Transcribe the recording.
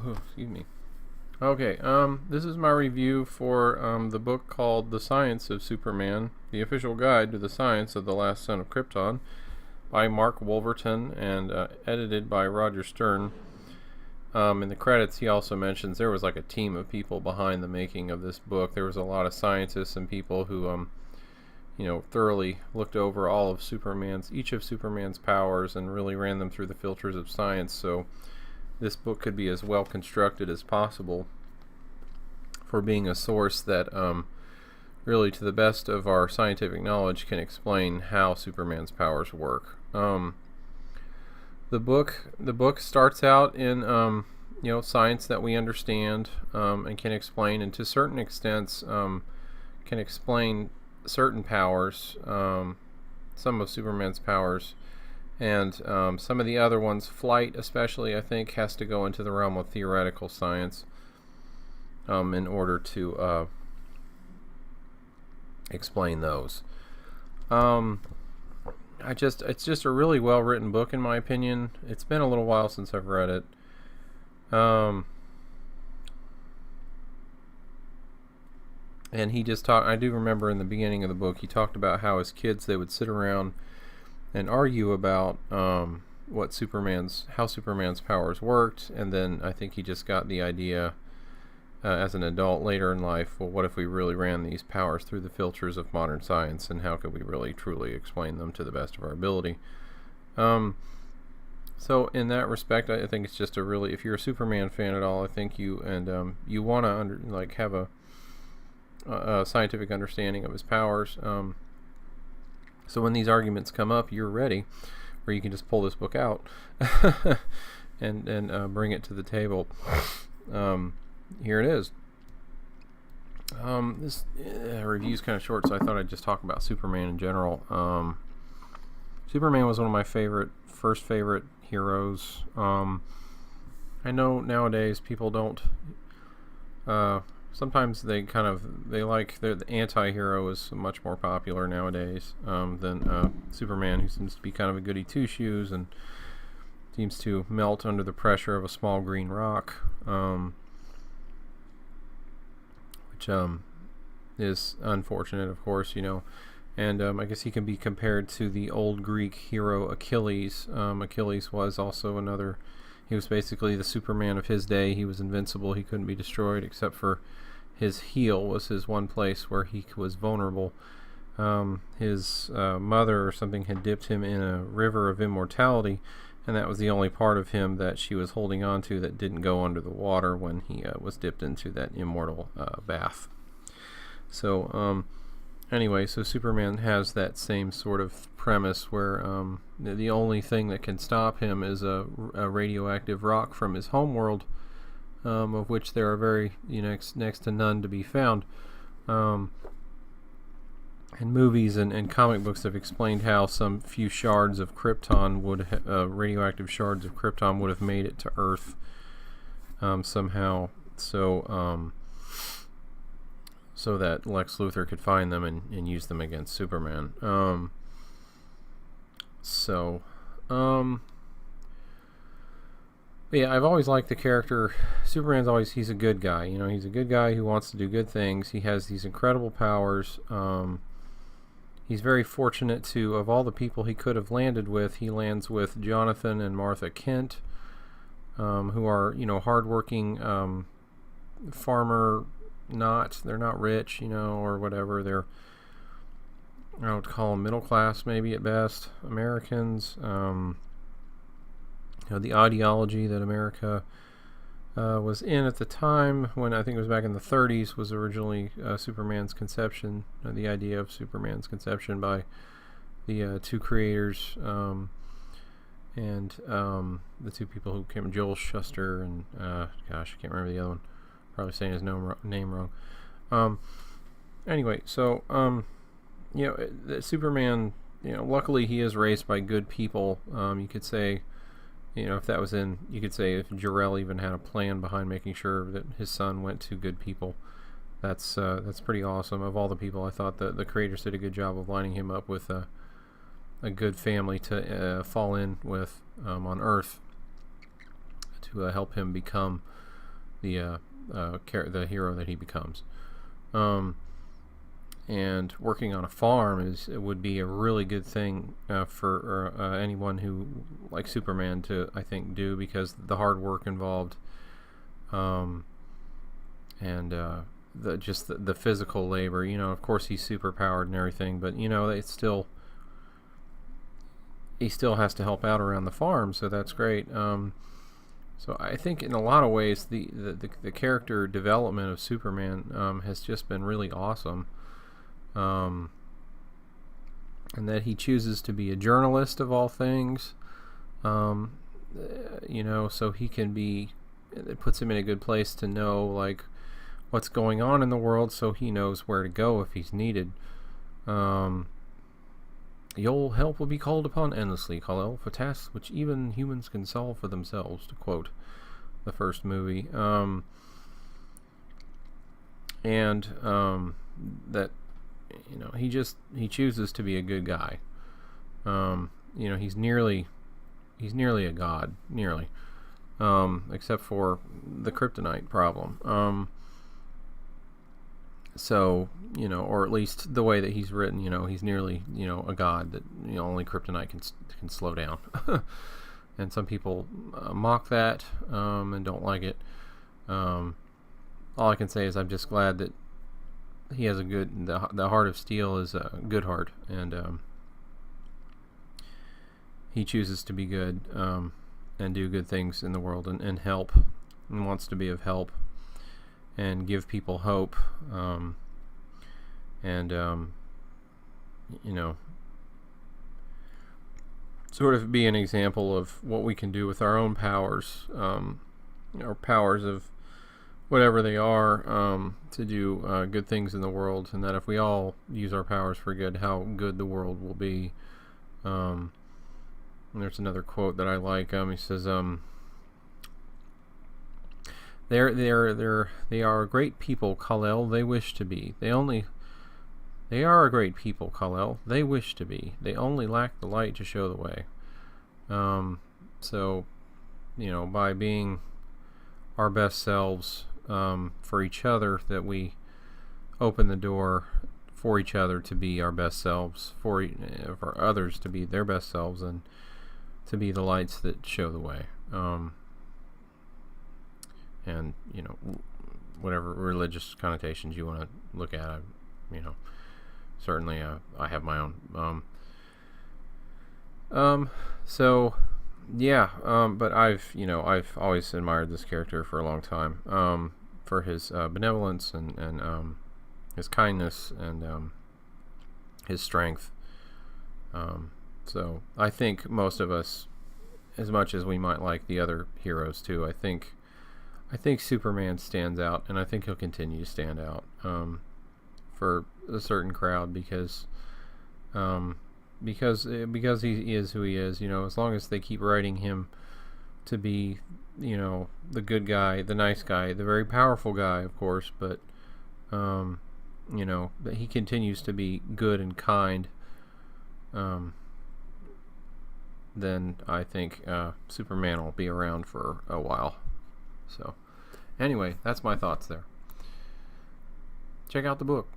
Excuse me. Okay, this is my review for the book called The Science of Superman, The Official Guide to the Science of the Last Son of Krypton by Mark Wolverton and edited by Roger Stern. In the credits, he also mentions there was like a team of people behind the making of this book. There was a lot of scientists and people who, thoroughly looked over each of Superman's powers and really ran them through the filters of science. So this book could be as well constructed as possible for being a source that really, to the best of our scientific knowledge, can explain how Superman's powers work. The book starts out in science that we understand and can explain, and to certain extents can explain certain powers, some of Superman's powers. And some of the other ones, flight especially, I think, has to go into the realm of theoretical science in order to explain those. It's just a really well written book in my opinion. It's been a little while since I've read it. And he just talked. I do remember in the beginning of the book, he talked about how as kids they would sit around and argue about how Superman's powers worked, and then I think he just got the idea as an adult later in life, well, what if we really ran these powers through the filters of modern science, and how could we really truly explain them to the best of our ability? So in that respect, I think it's just if you're a Superman fan at all, I think you want to have a scientific understanding of his powers. So when these arguments come up, you're ready, or you can just pull this book out and bring it to the table. Here it is. This review is kind of short, so I thought I'd just talk about Superman in general. Superman was one of my first favorite heroes. I know nowadays people don't. Sometimes the anti-hero is much more popular nowadays than Superman, who seems to be kind of a goody two-shoes and seems to melt under the pressure of a small green rock, which is unfortunate, of course, And I guess he can be compared to the old Greek hero Achilles. Achilles was also he was basically the Superman of his day. He was invincible. He couldn't be destroyed except for his heel was his one place where he was vulnerable. His mother or something had dipped him in a river of immortality, and that was the only part of him that she was holding on to that didn't go under the water when he was dipped into that immortal bath. So anyway, so Superman has that same sort of premise where the only thing that can stop him is a radioactive rock from his homeworld, of which there are very next to none to be found. And movies and comic books have explained how some few shards of Krypton radioactive shards of Krypton would have made it to Earth somehow. So that Lex Luthor could find them and use them against Superman. Yeah, I've always liked the character. He's a good guy. He's a good guy who wants to do good things. He has these incredible powers. He's very fortunate of all the people he could have landed with, he lands with Jonathan and Martha Kent, who are, hardworking farmer. They're not rich, or whatever. They're, I would call them middle class, maybe at best, Americans. The ideology that America was in at the time, when I think it was back in the 30s, was originally Superman's conception. The idea of Superman's conception by the two creators, and the two people who came, Joel Shuster and I can't remember the other one. Probably saying his name wrong. Anyway, so Superman, luckily he is raised by good people. You could say, if that was you could say if Jor-El even had a plan behind making sure that his son went to good people. That's pretty awesome. Of all the people, I thought the creators did a good job of lining him up with a good family to fall in with on Earth to help him become the hero that he becomes. And working on a farm would be a really good thing for anyone who likes Superman to, I think, do, because the hard work involved, and the physical labor. Of course he's super powered and everything, but he still has to help out around the farm, so that's great. So I think in a lot of ways the character development of Superman has just been really awesome. And that he chooses to be a journalist of all things, so he can be, it puts him in a good place to know like what's going on in the world, so he knows where to go if he's needed. Your help will be called upon endlessly, Kal-El, for tasks which even humans can solve for themselves, to quote the first movie. That he chooses to be a good guy. He's nearly a god, except for the kryptonite problem. So, or at least the way that he's written, he's nearly, a god that, only kryptonite can slow down. And some people mock that and don't like it. All I can say is I'm just glad that he has the heart of steel is a good heart, and he chooses to be good and do good things in the world and help, and wants to be of help and give people hope, sort of be an example of what we can do with our own powers, our powers of whatever they are, to do good things in the world, and that if we all use our powers for good, how good the world will be. And there's another quote that I like. He says, They are a great people, Kal-El, they wish to be. They are a great people, Kal-El, they wish to be. They only lack the light to show the way. So, by being our best selves for each other, that we open the door for each other to be our best selves, for others to be their best selves, and to be the lights that show the way. And whatever religious connotations you want to look at, certainly I have my own. So yeah, but I've always admired this character for a long time, for his benevolence and his kindness and his strength. So I think most of us, as much as we might like the other heroes too, I think Superman stands out, and I think he'll continue to stand out for a certain crowd because he is who he is. As long as they keep writing him to be, the good guy, the nice guy, the very powerful guy, of course, but that he continues to be good and kind, then I think Superman will be around for a while. So, anyway, that's my thoughts there. Check out the book.